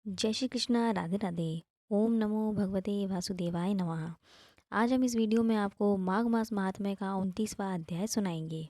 जय श्री कृष्णा, राधे राधे। ओम नमो भगवते वासुदेवाय नमः। आज हम इस वीडियो में आपको माघ मास महात्म्य का 29वां अध्याय सुनाएंगे,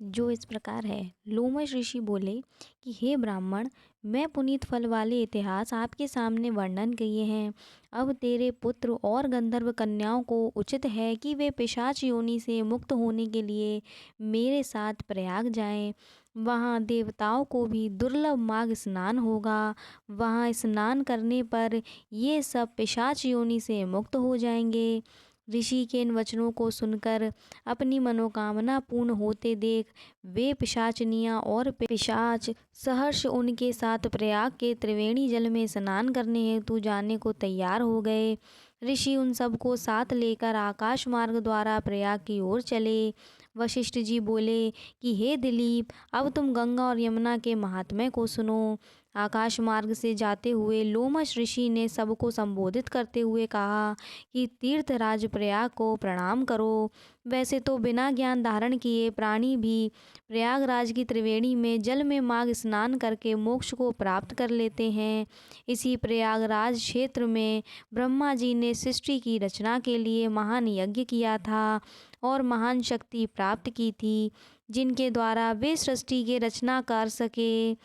जो इस प्रकार है। लोमश ऋषि बोले कि हे ब्राह्मण, मैं पुनीत फल वाले इतिहास आपके सामने वर्णन किए हैं। अब तेरे पुत्र और गंधर्व कन्याओं को उचित है कि वे पिशाच योनि से मुक्त होने के लिए मेरे साथ प्रयाग जाएं। वहाँ देवताओं को भी दुर्लभ माघ स्नान होगा। वहाँ स्नान करने पर ये सब पिशाच योनि से मुक्त हो जाएंगे। ऋषि के इन वचनों को सुनकर अपनी मनोकामना पूर्ण होते देख वे पिशाचनियाँ और पिशाच सहर्ष उनके साथ प्रयाग के त्रिवेणी जल में स्नान करने हेतु जाने को तैयार हो गए। ऋषि उन सबको साथ लेकर आकाश मार्ग द्वारा प्रयाग की ओर चले। वशिष्ठ जी बोले कि हे दिलीप, अब तुम गंगा और यमुना के महात्म्य को सुनो। आकाश मार्ग से जाते हुए लोमश ऋषि ने सबको संबोधित करते हुए कहा कि तीर्थराज प्रयाग को प्रणाम करो। वैसे तो बिना ज्ञान धारण किए प्राणी भी प्रयागराज की त्रिवेणी में जल में माघ स्नान करके मोक्ष को प्राप्त कर लेते हैं। इसी प्रयागराज क्षेत्र में ब्रह्मा जी ने सृष्टि की रचना के लिए महान यज्ञ किया था और महान शक्ति प्राप्त की थी, जिनके द्वारा वे सृष्टि के रचना कर सके।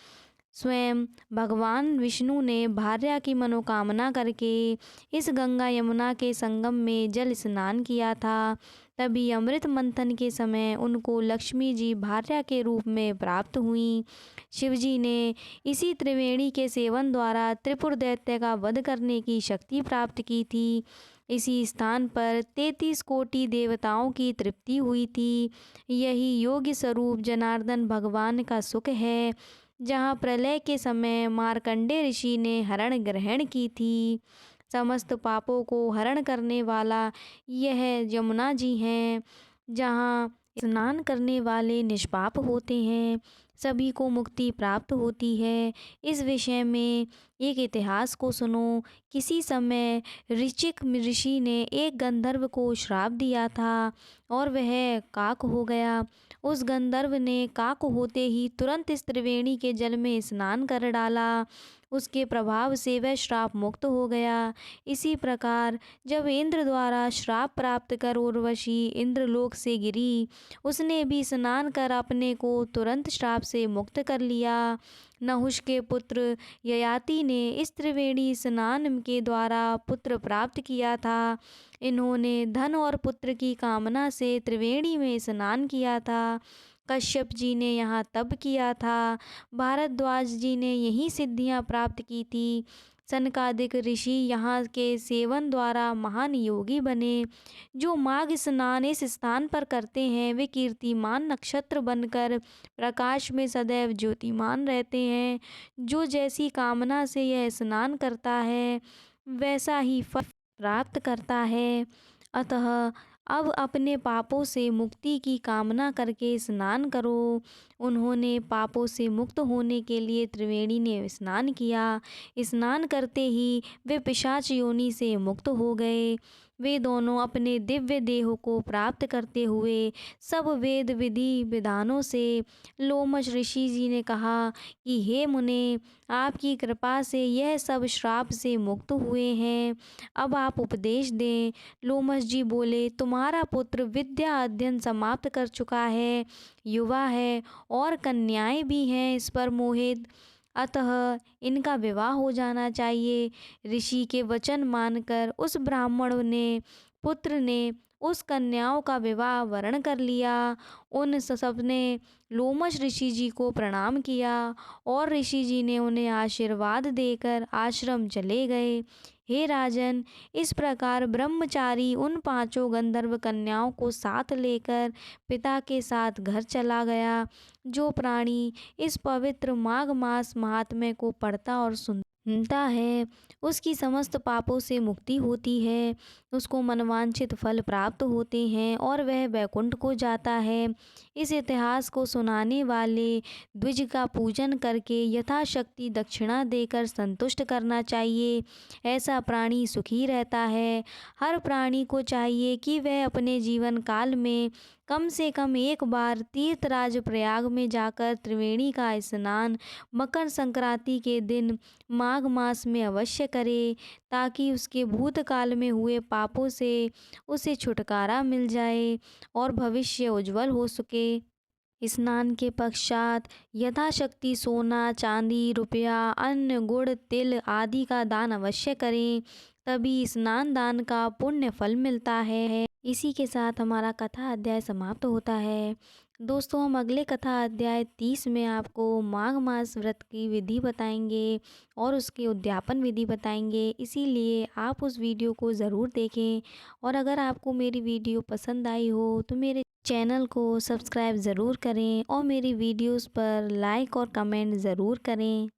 स्वयं भगवान विष्णु ने भार्या की मनोकामना करके इस गंगा यमुना के संगम में जल स्नान किया था। तभी अमृत मंथन के समय उनको लक्ष्मी जी भार्या के रूप में प्राप्त हुई। शिवजी ने इसी त्रिवेणी के सेवन द्वारा त्रिपुर दैत्य का वध करने की शक्ति प्राप्त की थी। इसी स्थान पर 33 कोटि देवताओं की तृप्ति हुई थी। यही योग्य स्वरूप जनार्दन भगवान का सुख है, जहाँ प्रलय के समय मार्कंडे ऋषि ने हरण ग्रहण की थी। समस्त पापों को हरण करने वाला यह यमुना जी हैं, जहाँ स्नान करने वाले निष्पाप होते हैं, सभी को मुक्ति प्राप्त होती है। इस विषय में एक इतिहास को सुनो। किसी समय ऋचिक ऋषि ने एक गंधर्व को श्राप दिया था और वह काक हो गया। उस गंधर्व ने काक होते ही तुरंत इस त्रिवेणी के जल में स्नान कर डाला। उसके प्रभाव से वह श्राप मुक्त हो गया। इसी प्रकार जब इंद्र द्वारा श्राप प्राप्त कर उर्वशी इंद्रलोक से गिरी, उसने भी स्नान कर अपने को तुरंत श्राप से मुक्त कर लिया। नहुष के पुत्र ययाति ने इस त्रिवेणी स्नान के द्वारा पुत्र प्राप्त किया था। इन्होंने धन और पुत्र की कामना से त्रिवेणी में स्नान किया था। कश्यप जी ने यहाँ तप किया था। भारद्वाज जी ने यही सिद्धियां प्राप्त की थी। सनकादिक ऋषि यहाँ के सेवन द्वारा महान योगी बने। जो माघ स्नान इस स्थान पर करते हैं वे कीर्तिमान नक्षत्र बनकर प्रकाश में सदैव ज्योतिमान रहते हैं। जो जैसी कामना से यह स्नान करता है वैसा ही फल प्राप्त करता है। अतः अब अपने पापों से मुक्ति की कामना करके स्नान करो। उन्होंने पापों से मुक्त होने के लिए त्रिवेणी ने स्नान किया। स्नान करते ही वे पिशाच योनि से मुक्त हो गए। वे दोनों अपने दिव्य देह को प्राप्त करते हुए सब वेद विधि विधानों से लोमश ऋषि जी ने कहा कि हे मुने, आपकी कृपा से यह सब श्राप से मुक्त हुए हैं। अब आप उपदेश दें। लोमश जी बोले, तुम्हारा पुत्र विद्या अध्ययन समाप्त कर चुका है, युवा है और कन्याएं भी हैं इस पर मोहित, अतः इनका विवाह हो जाना चाहिए। ऋषि के वचन मानकर उस ब्राह्मण ने पुत्र ने उस कन्याओं का विवाह वर्ण कर लिया। उन सब ने लोमश ऋषि जी को प्रणाम किया और ऋषि जी ने उन्हें आशीर्वाद देकर आश्रम चले गए। हे राजन, इस प्रकार ब्रह्मचारी उन पांचों गंधर्व कन्याओं को साथ लेकर पिता के साथ घर चला गया। जो प्राणी इस पवित्र माघ मास महात्म्य को पढ़ता और सुनता है उसकी समस्त पापों से मुक्ति होती है, उसको मनवांछित फल प्राप्त होते हैं और वह वैकुंठ को जाता है। इस इतिहास को सुनाने वाले द्विज का पूजन करके यथाशक्ति दक्षिणा देकर संतुष्ट करना चाहिए। ऐसा प्राणी सुखी रहता है। हर प्राणी को चाहिए कि वह अपने जीवन काल में कम से कम एक बार तीर्थराज प्रयाग में जाकर त्रिवेणी का स्नान मकर संक्रांति के दिन माघ मास में अवश्य करे, ताकि उसके भूतकाल में हुए पापों से उसे छुटकारा मिल जाए और भविष्य उज्जवल हो सके। स्नान के पश्चात यथाशक्ति सोना, चांदी, रुपया, अन्न, गुड़, तिल आदि का दान अवश्य करें, तभी स्नान दान का पुण्य फल मिलता है। इसी के साथ हमारा कथा अध्याय समाप्त होता है। दोस्तों, हम अगले कथा अध्याय 30 में आपको माघ मास व्रत की विधि बताएंगे और उसकी उद्यापन विधि बताएंगे, इसीलिए आप उस वीडियो को ज़रूर देखें। और अगर आपको मेरी वीडियो पसंद आई हो तो मेरे चैनल को सब्सक्राइब ज़रूर करें और मेरी वीडियोस पर लाइक और कमेंट ज़रूर करें।